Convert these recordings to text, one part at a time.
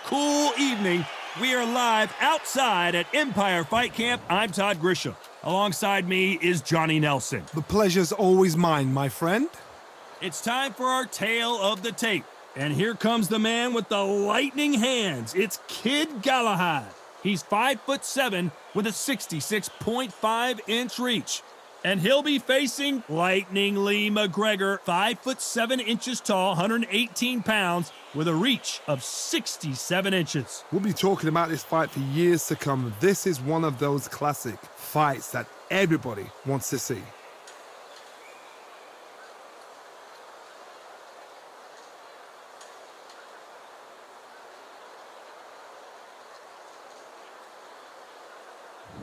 cool evening. We are live outside at Empire Fight Camp. I'm Todd Grisham. Alongside me is Johnny Nelson. The pleasure's always mine, my friend. It's time for our tale of the tape. And here comes the man with the lightning hands. It's Kid Galahad. He's 5'7" with a 66.5-inch reach. And he'll be facing Lightning Lee Mcgregor, 5'7" tall, 118 pounds, with a reach of 67 inches. We'll be talking about this fight for years to come. This is one of those classic fights that everybody wants to see.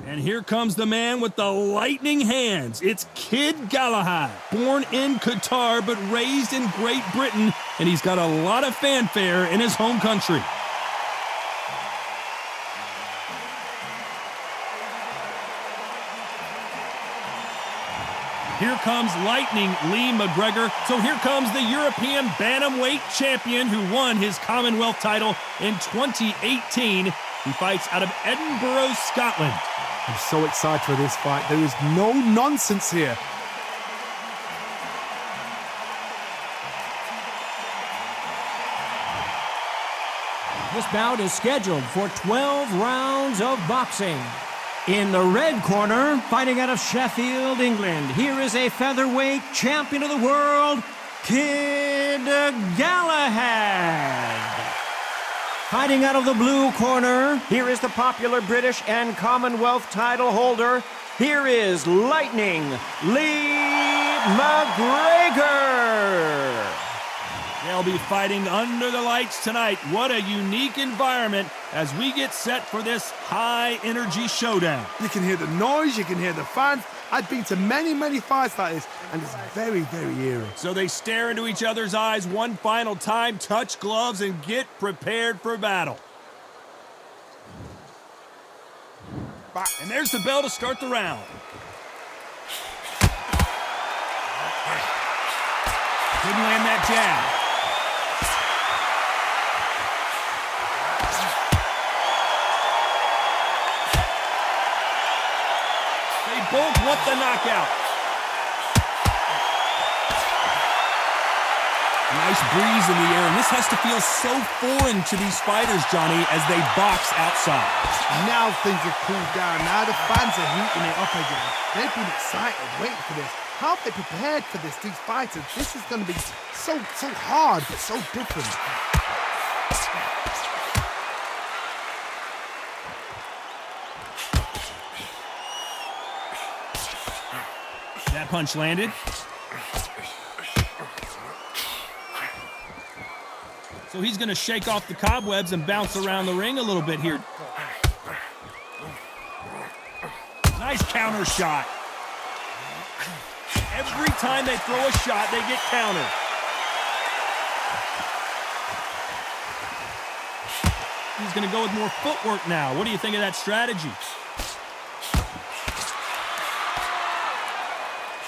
And here comes the man with the lightning hands. It's Kid Galahad, born in Qatar but raised in Great Britain, and he's got a lot of fanfare in his home country. Here comes Lightning Lee Mcgregor. So here comes the European bantamweight champion who won his Commonwealth title in 2018. He fights out of Edinburgh, Scotland. I'm so excited for this fight. There is no nonsense here. This bout is scheduled for 12 rounds of boxing. In the red corner, fighting out of Sheffield, England, here is a featherweight champion of the world, Kid Galahad. Fighting out of the blue corner, here is the popular British and Commonwealth title holder. Here is Lightning Lee Mcgregor. They'll be fighting under the lights tonight. What a unique environment as we get set for this high-energy showdown. You can hear the noise, you can hear the fans. I've been to many, many fights like this, and it's very, very eerie. So they stare into each other's eyes one final time, touch gloves, and get prepared for battle. And there's the bell to start the round. Couldn't land that jab. They both want the knockout. Nice breeze in the air, and this has to feel so foreign to these fighters, Johnny, as they box outside. Now things have cooled down. Now the fans are heating it up again. They've been excited, waiting for this. How have they prepared for this, these fighters? This is going to be so hard, but so different. That punch landed. So he's going to shake off the cobwebs and bounce around the ring a little bit here. Nice counter shot. Every time they throw a shot, they get countered. He's going to go with more footwork now. What do you think of that strategy?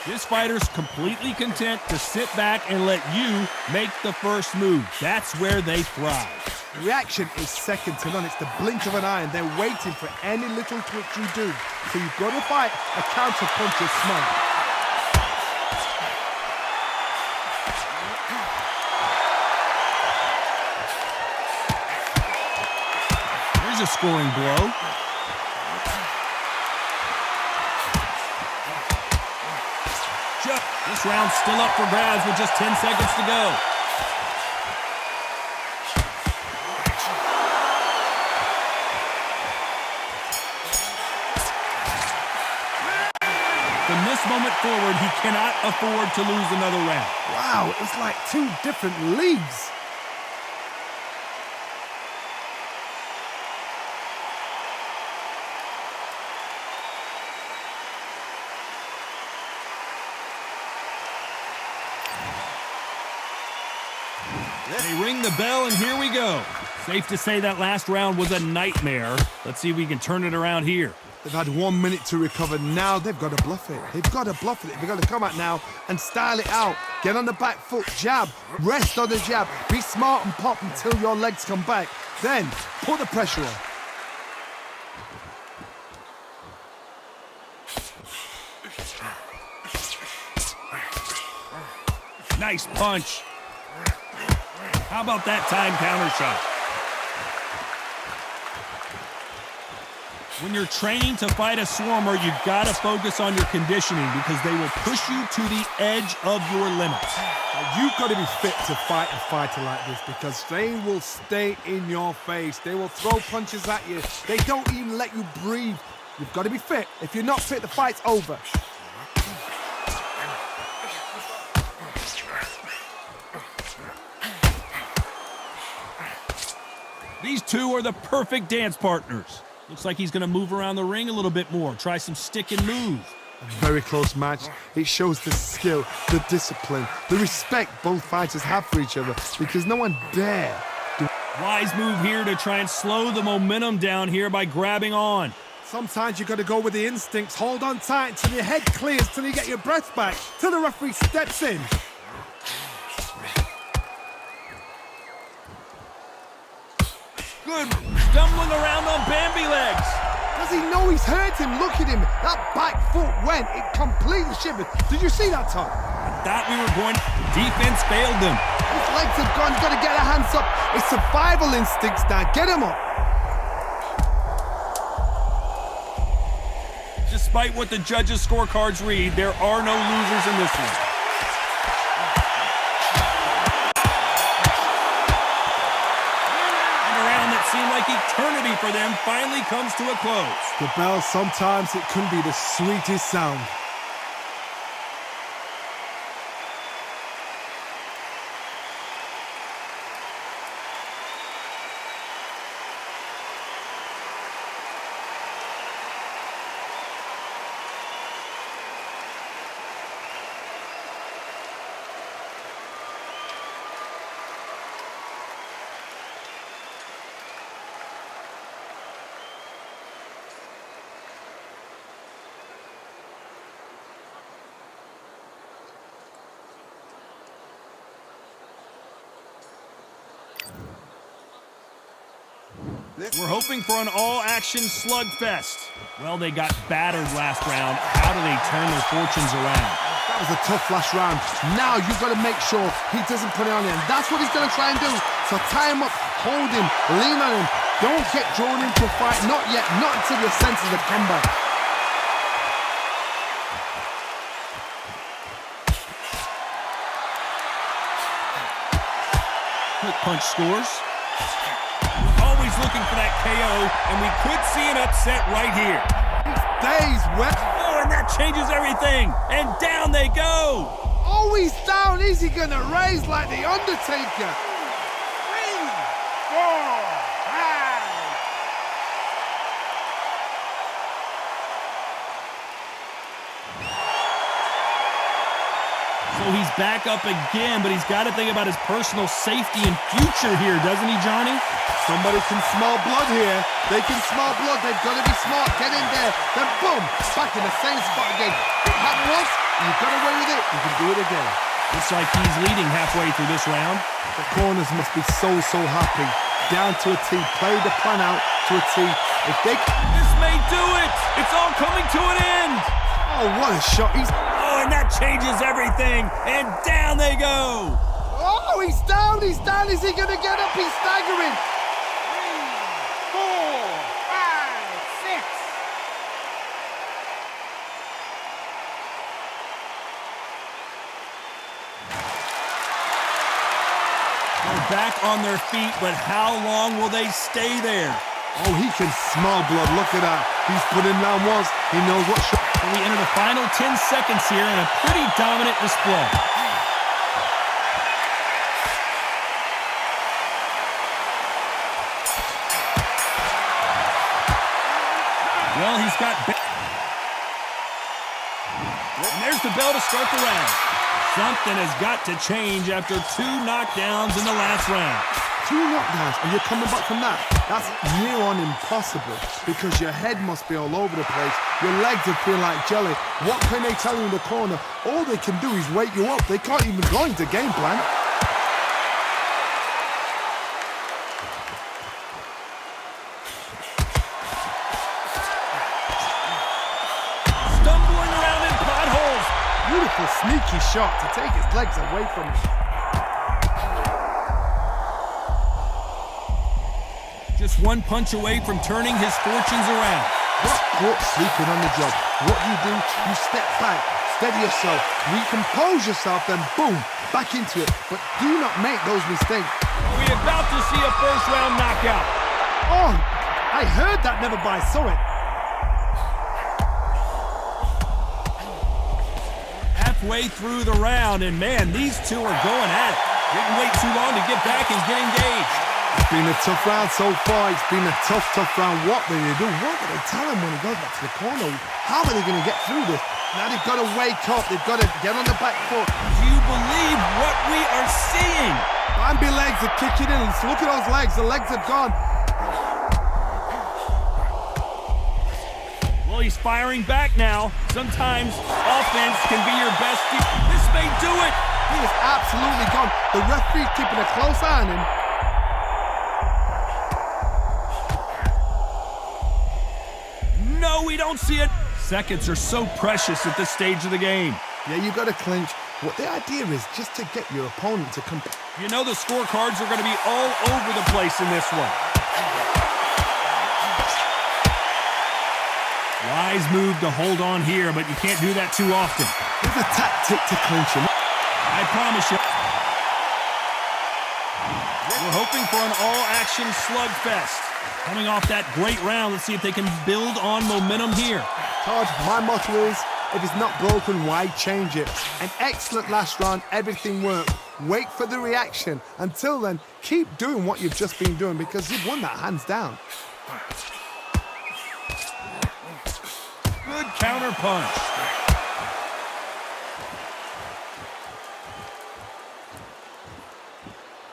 This fighter's completely content to sit back and let you make the first move. That's where they thrive. Reaction is second to none. It's the blink of an eye, and they're waiting for any little twitch you do. So you've got to fight a counter punch is smart. Here's a scoring blow. This round's still up for grabs with just 10 seconds to go. From this moment forward, he cannot afford to lose another round. Wow, it's like two different leagues. They ring the bell, and here we go. Safe to say that last round was a nightmare. Let's see if we can turn it around here. They've had 1 minute to recover. Now they've got to bluff it. They've got to bluff it. They've got to come out now and style it out. Get on the back foot, jab, rest on the jab. Be smart and pop until your legs come back. Then, put the pressure on. Nice punch. How about that time counter shot? When you're training to fight a swarmer, you've got to focus on your conditioning because they will push you to the edge of your limits. You've got to be fit to fight a fighter like this because they will stay in your face. They will throw punches at you. They don't even let you breathe. You've got to be fit. If you're not fit, the fight's over. These two are the perfect dance partners. Looks like he's going to move around the ring a little bit more, try some stick and move. A very close match. It shows the skill, the discipline, the respect both fighters have for each other because no one dare. Wise move here to try and slow the momentum down here by grabbing on. Sometimes you got to go with the instincts. Hold on tight until your head clears, till you get your breath back, till the referee steps in. Good. Stumbling around on Bambi legs. Does he know he's hurt him? Look at him. That back foot went. It completely shivered. Did you see that, Tom? Thought we were going. Defense failed them. His legs have gone. He's got to get their hands up. It's survival instincts now. Get him up. Despite what the judges' scorecards read, there are no losers in this one. Seemed like eternity for them finally comes to a close. The bell, sometimes it can be the sweetest sound. We're hoping for an all-action slugfest. Well, they got battered last round. How do they turn their fortunes around? That was a tough last round. Now you've got to make sure he doesn't put it on him. That's what he's going to try and do. So tie him up, hold him, lean on him. Don't get drawn into a fight. Not yet. Not until your senses have come back. Quick punch scores. Always looking for that KO, and we could see an upset right here. Days wet. Oh, and that changes everything. And down they go. Oh, he's down. Is he going to raise like the Undertaker? 3, 4, 5. So he's back up again, but he's got to think about his personal safety and future here, doesn't he, Johnny? Somebody can smell blood here. They can smell blood. They've got to be smart. Get in there. Then boom, back in the same spot again. It happened once, you got away with it, you can do it again. Looks like he's leading halfway through this round. The corners must be so happy. Down to a T. Play the plan out to a T. If they... This may do it. It's all coming to an end. Oh, what a shot. Oh, and that changes everything. And down they go. Oh, he's down. He's down. Is he going to get up? He's staggering. 3, 4, 5, 6. They're back on their feet, but how long will they stay there? Oh, he can smell blood. Look at that. He's put in round once. He knows what shot. So we enter the final 10 seconds here in a pretty dominant display. Well, he's got... And there's the bell to start the round. Something has got to change after 2 knockdowns in the last round. 2 knockdowns and you're coming back from that. That's near on impossible because your head must be all over the place. Your legs are feeling like jelly. What can they tell you in the corner? All they can do is wake you up. They can't even go into game plan. beautiful, sneaky shot to take his legs away from him. Just one punch away from turning his fortunes around. Not caught sleeping on the job. What do? You step back, steady yourself, recompose yourself, then boom, back into it. But do not make those mistakes. We're about to see a first-round knockout. Oh, I heard that, never by saw it. Halfway through the round, and man, these two are going at it. Didn't wait too long to get back and get engaged. It's been a tough round so far. It's been a tough round. What will they do? What will they tell him when he goes back to the corner? How are they going to get through this? Now they've got to wake up. They've got to get on the back foot. Do you believe what we are seeing? Bambi legs are kicking in. Look at those legs. The legs have gone. Well, he's firing back now. Sometimes offense can be your best. This may do it. He is absolutely gone. The referee's keeping a close eye on him. No, we don't see it. Seconds are so precious at this stage of the game. Yeah, you got to clinch. What the idea is just to get your opponent to come. You know the scorecards are going to be all over the place in this one. Wise move to hold on here, but you can't do that too often. There's a tactic to clinch him. I promise you. We're hoping for an all-action slugfest. Coming off that great round, let's see if they can build on momentum here. Todd, my motto is, if it's not broken, why change it? An excellent last round, everything worked. Wait for the reaction. Until then, keep doing what you've just been doing because you've won that hands down. Good counter punch.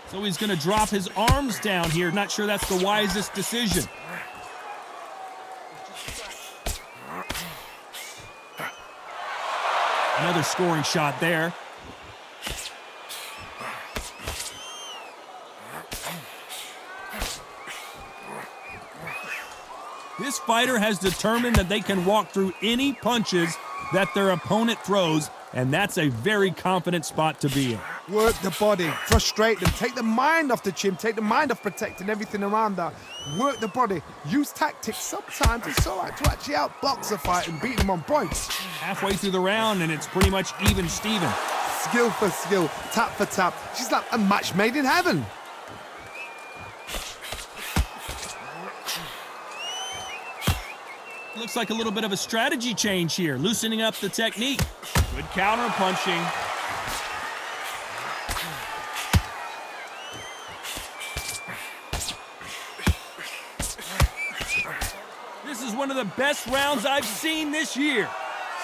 So he's going to drop his arms down here. Not sure that's the wisest decision. Another scoring shot there. This fighter has determined that they can walk through any punches that their opponent throws, and that's a very confident spot to be in. Work the body, frustrate them, take the mind off the chin, take the mind off protecting everything around that. Work the body, use tactics. Sometimes it's all right to actually outbox a fight and beat them on points. Halfway through the round, and it's pretty much even Steven. Skill for skill, tap for tap. She's like a match made in heaven. Looks like a little bit of a strategy change here, loosening up the technique. Good counter punching. This is one of the best rounds I've seen this year.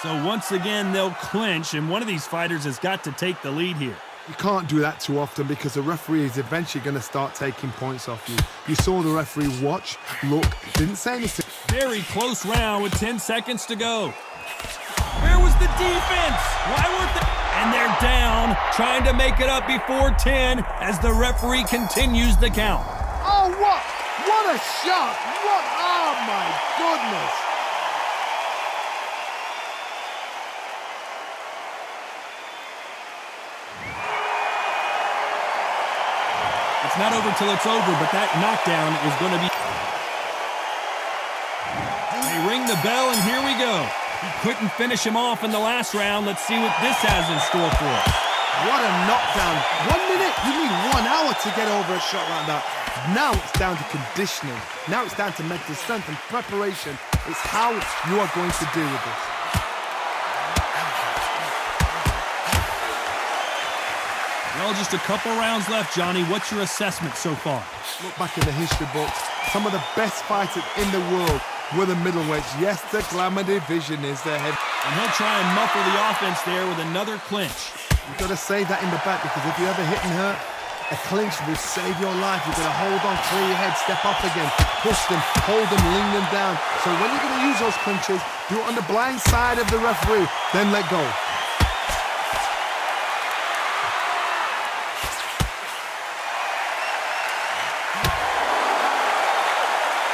So once again, they'll clinch, and one of these fighters has got to take the lead here. You can't do that too often because the referee is eventually going to start taking points off you. You saw the referee watch, look, didn't say anything. Very close round with 10 seconds to go. Where was the defense? Why weren't they? And they're down, trying to make it up before 10 as the referee continues the count. Oh, what? What a shot! What? Oh, my goodness! It's not over till it's over, but that knockdown is going to be... They ring the bell, and here we go. He couldn't finish him off in the last round. Let's see what this has in store for us. What a knockdown. 1 minute, you need 1 hour to get over a shot like that. Now it's down to conditioning. Now it's down to mental strength and preparation. It's how you are going to deal with this. Well, just a couple rounds left, Johnny. What's your assessment so far? Look back in the history books. Some of the best fighters in the world were the middleweights. Yes, the glamour division is the head. And he'll try and muffle the offense there with another clinch. You've got to save that in the back because if you ever hit and hurt, a clinch will save your life. You've got to hold on, clear your head, step up again, push them, hold them, lean them down. So when you're going to use those clinches, do it on the blind side of the referee, then let go.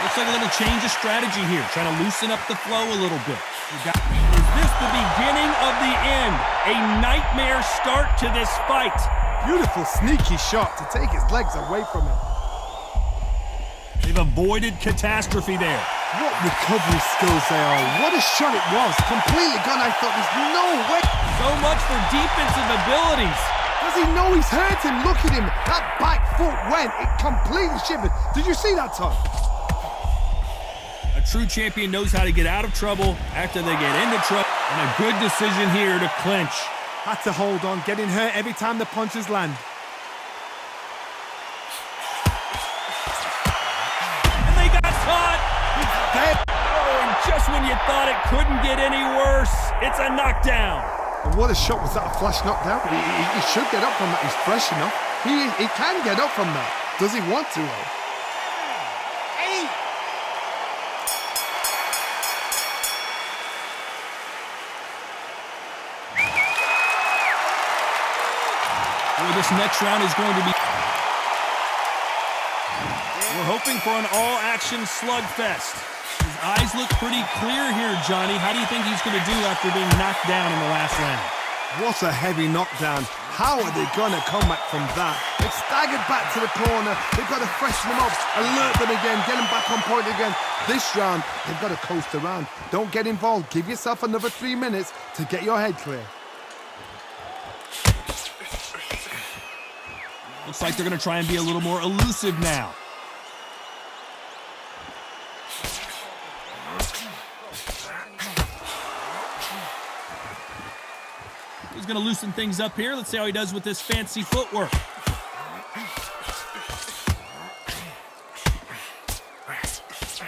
Looks like a little change of strategy here, trying to loosen up the flow a little bit. Is Here's the beginning of the end. A nightmare start to this fight. Beautiful, sneaky shot to take his legs away from him. They've avoided catastrophe there. What recovery skills they are. What a shot it was. Completely gone. I thought there's no way. So much for defensive abilities. Does he know he's hurt him? Look at him. That back foot went. It completely shivered. Did you see that, Tom? A true champion knows how to get out of trouble after they get into trouble. And a good decision here to clinch. Had to hold on. Getting hurt every time the punches land. Oh, and just when you thought it couldn't get any worse, it's a knockdown. And what a shot. Was that a flash knockdown? He should get up from that. He's fresh enough. He can get up from that. Does he want to, though? Well, this next round is going to be... We're hoping for an all-action slugfest. His eyes look pretty clear here, Johnny. How do you think he's going to do after being knocked down in the last round? What a heavy knockdown. How are they going to come back from that? They've staggered back to the corner. They've got to freshen them up, alert them again, get them back on point again. This round, they've got to coast around. Don't get involved. Give yourself another 3 minutes to get your head clear. Looks like they're going to try and be a little more elusive now. He's going to loosen things up here. Let's see how he does with this fancy footwork.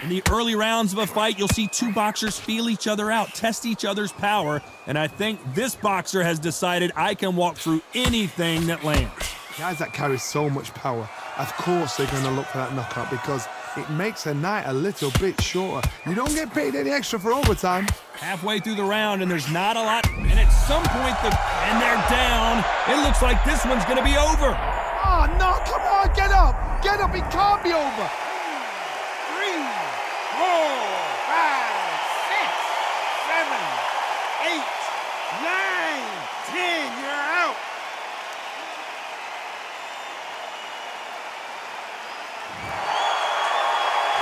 In the early rounds of a fight, you'll see two boxers feel each other out, test each other's power, and I think this boxer has decided I can walk through anything that lands. Guys that carry so much power, of course they're going to look for that knockout because it makes a night a little bit shorter. You don't get paid any extra for overtime. Halfway through the round, and there's not a lot. And at some point, and they're down. It looks like this one's going to be over. Oh, no, come on, get up. Get up, it can't be over. 3, 4, 5, 6, 7, 8, 9, 10. You're out.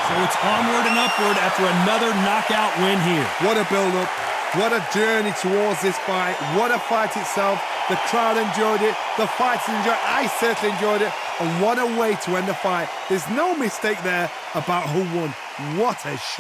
So it's onward and upward after another knockout win here. What a build-up. What a journey towards this fight. What a fight itself. The crowd enjoyed it. The fighters enjoyed it. I certainly enjoyed it. And what a way to end the fight. There's no mistake there about who won. What a shot.